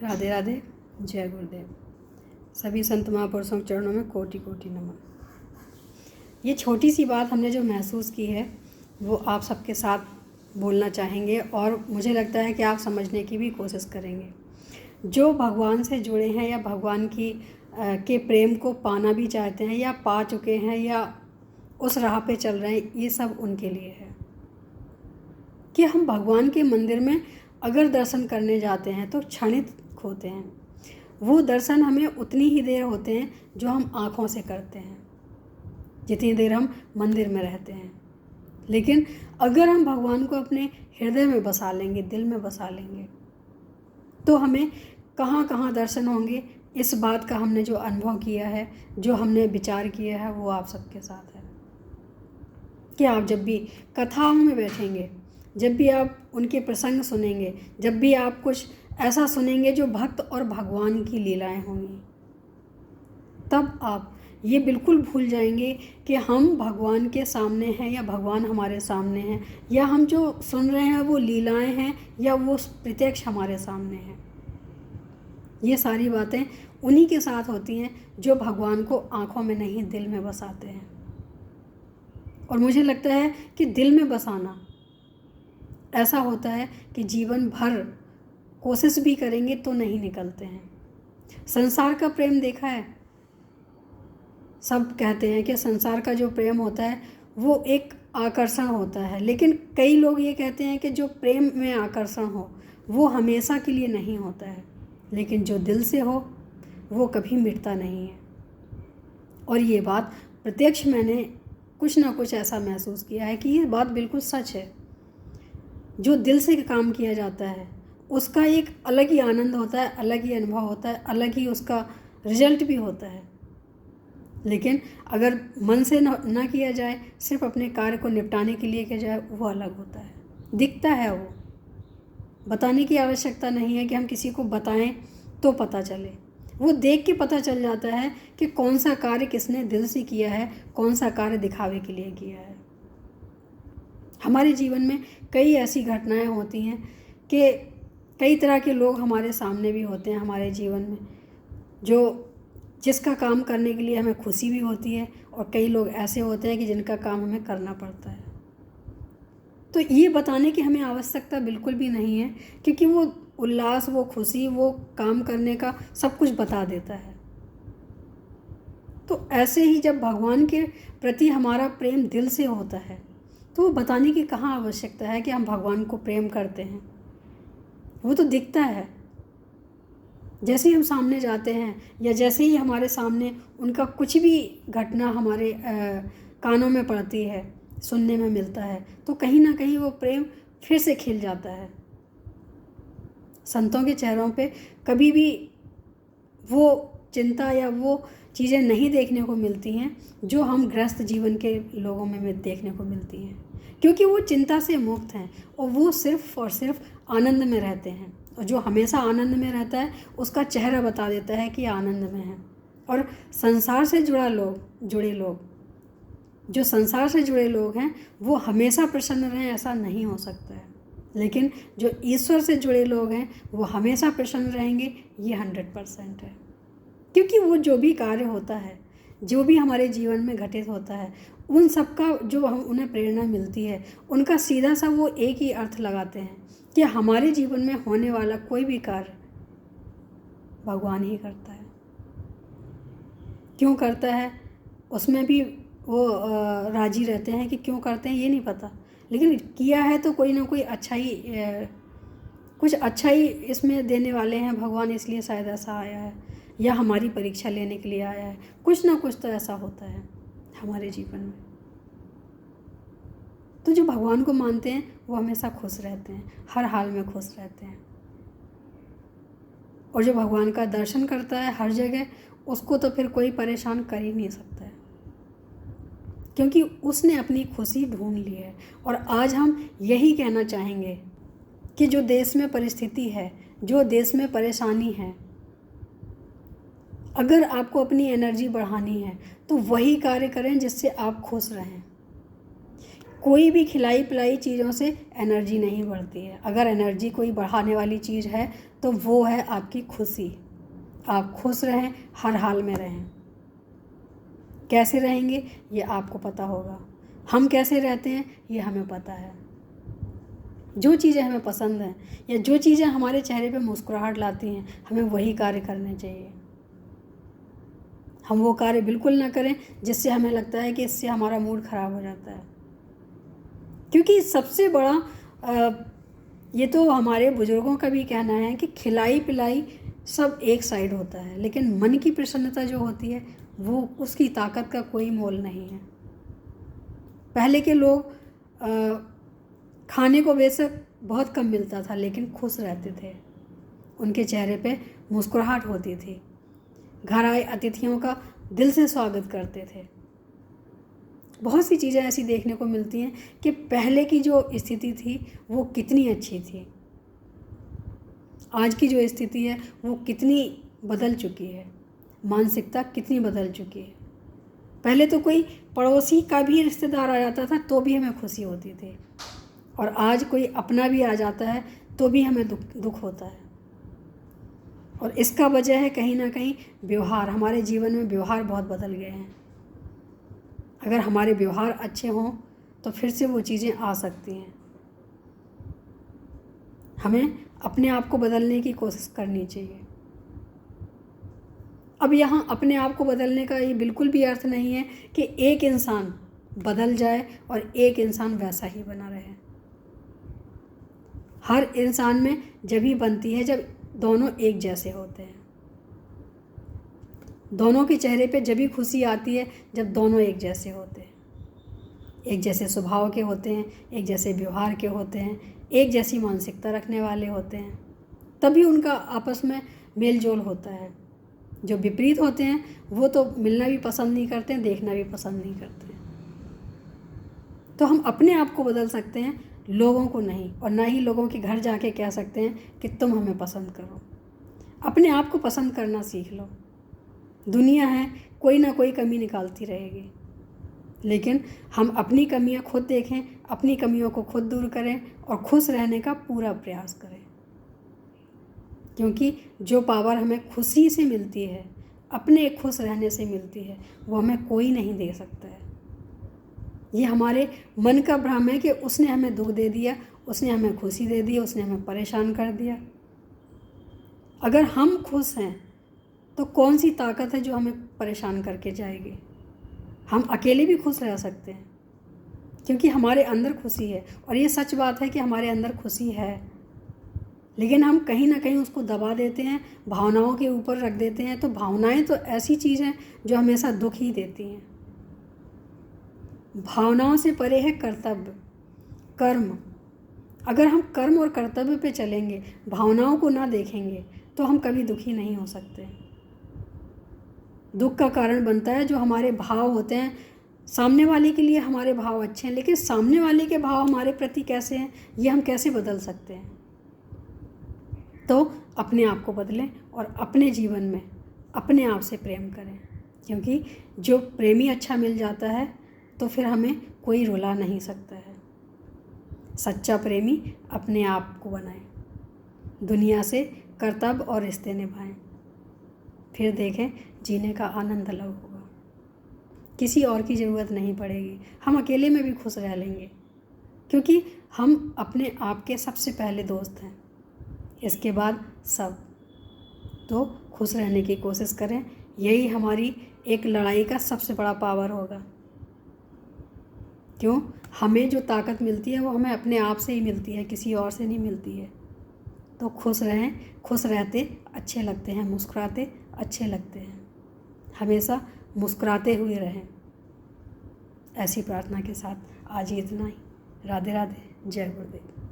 राधे राधे, जय गुरुदेव। सभी संत महापुरुषों के चरणों में कोटि कोटि नमन। ये छोटी सी बात हमने जो महसूस की है वो आप सबके साथ बोलना चाहेंगे और मुझे लगता है कि आप समझने की भी कोशिश करेंगे। जो भगवान से जुड़े हैं या भगवान के प्रेम को पाना भी चाहते हैं या पा चुके हैं या उस राह पे चल रहे हैं, ये सब उनके लिए है कि हम भगवान के मंदिर में अगर दर्शन करने जाते हैं तो क्षणिक होते हैं। वो दर्शन हमें उतनी ही देर होते हैं जो हम आँखों से करते हैं, जितनी देर हम मंदिर में रहते हैं। लेकिन अगर हम भगवान को अपने हृदय में बसा लेंगे, दिल में बसा लेंगे, तो हमें कहाँ कहाँ दर्शन होंगे। इस बात का हमने जो अनुभव किया है, जो हमने विचार किया है, वो आप सबके साथ है कि आप जब भी कथाओं में बैठेंगे, जब भी आप उनके प्रसंग सुनेंगे, जब भी आप कुछ ऐसा सुनेंगे जो भक्त और भगवान की लीलाएं होंगी, तब आप ये बिल्कुल भूल जाएंगे कि हम भगवान के सामने हैं या भगवान हमारे सामने हैं, या हम जो सुन रहे हैं वो लीलाएं हैं या वो प्रत्यक्ष हमारे सामने हैं। ये सारी बातें उन्हीं के साथ होती हैं जो भगवान को आँखों में नहीं दिल में बसाते हैं। और मुझे लगता है कि दिल में बसाना ऐसा होता है कि जीवन भर कोशिश भी करेंगे तो नहीं निकलते हैं। संसार का प्रेम देखा है, सब कहते हैं कि संसार का जो प्रेम होता है वो एक आकर्षण होता है, लेकिन कई लोग ये कहते हैं कि जो प्रेम में आकर्षण हो वो हमेशा के लिए नहीं होता है, लेकिन जो दिल से हो वो कभी मिटता नहीं है। और ये बात प्रत्यक्ष मैंने कुछ ना कुछ ऐसा महसूस किया है कि ये बात बिल्कुल सच है। जो दिल से काम किया जाता है उसका एक अलग ही आनंद होता है, अलग ही अनुभव होता है, अलग ही उसका रिजल्ट भी होता है। लेकिन अगर मन से ना किया जाए, सिर्फ अपने कार्य को निपटाने के लिए किया जाए, वो अलग होता है, दिखता है। वो बताने की आवश्यकता नहीं है कि हम किसी को बताएं तो पता चले, वो देख के पता चल जाता है कि कौन सा कार्य किसने दिल से किया है, कौन सा कार्य दिखावे के लिए किया है। हमारे जीवन में कई ऐसी घटनाएं होती हैं कि कई तरह के लोग हमारे सामने भी होते हैं हमारे जीवन में, जिसका काम करने के लिए हमें खुशी भी होती है, और कई लोग ऐसे होते हैं कि जिनका काम हमें करना पड़ता है। तो ये बताने की हमें आवश्यकता बिल्कुल भी नहीं है, क्योंकि वो उल्लास, वो खुशी, वो काम करने का सब कुछ बता देता है। तो ऐसे ही जब भगवान के प्रति हमारा प्रेम दिल से होता है तो वो बताने की कहाँ आवश्यकता है कि हम भगवान को प्रेम करते हैं। वो तो दिखता है। जैसे ही हम सामने जाते हैं या जैसे ही हमारे सामने उनका कुछ भी घटना हमारे कानों में पड़ती है, सुनने में मिलता है, तो कहीं ना कहीं वो प्रेम फिर से खिल जाता है। संतों के चेहरों पे कभी भी वो चिंता या वो चीज़ें नहीं देखने को मिलती हैं जो हम गृहस्थ जीवन के लोगों में देखने को मिलती हैं, क्योंकि वो चिंता से मुक्त हैं और वो सिर्फ और सिर्फ आनंद में रहते हैं। और जो हमेशा आनंद में रहता है उसका चेहरा बता देता है कि आनंद में है। और संसार से जो संसार से जुड़े लोग हैं वो हमेशा प्रसन्न रहें ऐसा नहीं हो सकता है, लेकिन जो ईश्वर से जुड़े लोग हैं वो हमेशा प्रसन्न रहेंगे, ये 100% है। क्योंकि वो जो भी कार्य होता है, जो भी हमारे जीवन में घटित होता है, उन सब का जो हम उन्हें प्रेरणा मिलती है, उनका सीधा सा वो एक ही अर्थ लगाते हैं कि हमारे जीवन में होने वाला कोई भी कार्य भगवान ही करता है। क्यों करता है उसमें भी वो राजी रहते हैं कि क्यों करते हैं ये नहीं पता, लेकिन किया है तो कोई ना कोई कुछ अच्छा ही इसमें देने वाले हैं भगवान, इसलिए शायद ऐसा आया है, या हमारी परीक्षा लेने के लिए आया है। कुछ ना कुछ तो ऐसा होता है हमारे जीवन में। तो जो भगवान को मानते हैं वो हमेशा खुश रहते हैं, हर हाल में खुश रहते हैं। और जो भगवान का दर्शन करता है हर जगह, उसको तो फिर कोई परेशान कर ही नहीं सकता है, क्योंकि उसने अपनी खुशी ढूंढ ली है। और आज हम यही कहना चाहेंगे कि जो देश में परिस्थिति है, जो देश में परेशानी है, अगर आपको अपनी एनर्जी बढ़ानी है तो वही कार्य करें जिससे आप खुश रहें। कोई भी खिलाई पिलाई चीज़ों से एनर्जी नहीं बढ़ती है। अगर एनर्जी कोई बढ़ाने वाली चीज़ है तो वो है आपकी खुशी। आप खुश रहें, हर हाल में रहें। कैसे रहेंगे ये आपको पता होगा, हम कैसे रहते हैं ये हमें पता है। जो चीज़ें हमें पसंद हैं या जो चीज़ें हमारे चेहरे पे मुस्कुराहट लाती हैं, हमें वही कार्य करने चाहिए। हम वो कार्य बिल्कुल ना करें जिससे हमें लगता है कि इससे हमारा मूड ख़राब हो जाता है। क्योंकि सबसे बड़ा ये तो हमारे बुज़ुर्गों का भी कहना है कि खिलाई पिलाई सब एक साइड होता है, लेकिन मन की प्रसन्नता जो होती है वो उसकी ताकत का कोई मोल नहीं है। पहले के लोग खाने को बेशक बहुत कम मिलता था लेकिन खुश रहते थे, उनके चेहरे पे मुस्कुराहट होती थी, घर आए अतिथियों का दिल से स्वागत करते थे। बहुत सी चीज़ें ऐसी देखने को मिलती हैं कि पहले की जो स्थिति थी वो कितनी अच्छी थी, आज की जो स्थिति है वो कितनी बदल चुकी है, मानसिकता कितनी बदल चुकी है। पहले तो कोई पड़ोसी का भी रिश्तेदार आ जाता था तो भी हमें खुशी होती थी, और आज कोई अपना भी आ जाता है तो भी हमें दुख होता है। और इसका वजह है कहीं ना कहीं व्यवहार। हमारे जीवन में व्यवहार बहुत बदल गए हैं। अगर हमारे व्यवहार अच्छे हों तो फिर से वो चीज़ें आ सकती हैं। हमें अपने आप को बदलने की कोशिश करनी चाहिए। अब यहाँ अपने आप को बदलने का ये बिल्कुल भी अर्थ नहीं है कि एक इंसान बदल जाए और एक इंसान वैसा ही बना रहे। हर इंसान में जब ही बनती है जब दोनों एक जैसे होते हैं। दोनों के चेहरे पे जब भी खुशी आती है जब दोनों एक जैसे होते हैं, एक जैसे स्वभाव के होते हैं, एक जैसे व्यवहार के होते हैं, एक जैसी मानसिकता रखने वाले होते हैं, तभी उनका आपस में मेल जोल होता है। जो विपरीत होते हैं वो तो मिलना भी पसंद नहीं करते हैं, देखना भी पसंद नहीं करते हैं। तो हम अपने आप को बदल सकते हैं, लोगों को नहीं, और ना ही लोगों के घर जाके कह सकते हैं कि तुम हमें पसंद करो। अपने आप को पसंद करना सीख लो। दुनिया है, कोई ना कोई कमी निकालती रहेगी, लेकिन हम अपनी कमियां खुद देखें, अपनी कमियों को खुद दूर करें और खुश रहने का पूरा प्रयास करें। क्योंकि जो पावर हमें खुशी से मिलती है, अपने खुश रहने से मिलती है, वो हमें कोई नहीं दे सकता है। ये हमारे मन का भ्रम है कि उसने हमें दुख दे दिया, उसने हमें खुशी दे दी, उसने हमें परेशान कर दिया। अगर हम खुश हैं तो कौन सी ताकत है जो हमें परेशान करके जाएगी। हम अकेले भी खुश रह सकते हैं क्योंकि हमारे अंदर खुशी है। और ये सच बात है कि हमारे अंदर खुशी है, लेकिन हम कहीं ना कहीं उसको दबा देते हैं, भावनाओं के ऊपर रख देते हैं। तो भावनाएं तो ऐसी चीज़ हैं जो हमेशा दुख ही देती हैं। भावनाओं से परे है कर्तव्य, कर्म। अगर हम कर्म और कर्तव्य पे चलेंगे, भावनाओं को ना देखेंगे, तो हम कभी दुखी नहीं हो सकते। दुख का कारण बनता है जो हमारे भाव होते हैं। सामने वाले के लिए हमारे भाव अच्छे हैं, लेकिन सामने वाले के भाव हमारे प्रति कैसे हैं ये हम कैसे बदल सकते हैं। तो अपने आप को बदलें और अपने जीवन में अपने आप से प्रेम करें, क्योंकि जो प्रेमी अच्छा मिल जाता है तो फिर हमें कोई रुला नहीं सकता है। सच्चा प्रेमी अपने आप को बनाए, दुनिया से कर्तव्य और रिश्ते निभाएं, फिर देखें जीने का आनंद अलग होगा। किसी और की ज़रूरत नहीं पड़ेगी, हम अकेले में भी खुश रह लेंगे, क्योंकि हम अपने आप के सबसे पहले दोस्त हैं, इसके बाद सब। तो खुश रहने की कोशिश करें, यही हमारी एक लड़ाई का सबसे बड़ा पावर होगा। क्यों? हमें जो ताकत मिलती है वो हमें अपने आप से ही मिलती है, किसी और से नहीं मिलती है। तो खुश रहें, खुश रहते अच्छे लगते हैं, मुस्कुराते अच्छे लगते हैं। हमेशा मुस्कुराते हुए रहें, ऐसी प्रार्थना के साथ आज ही इतना ही। राधे राधे, जय गुरुदेव।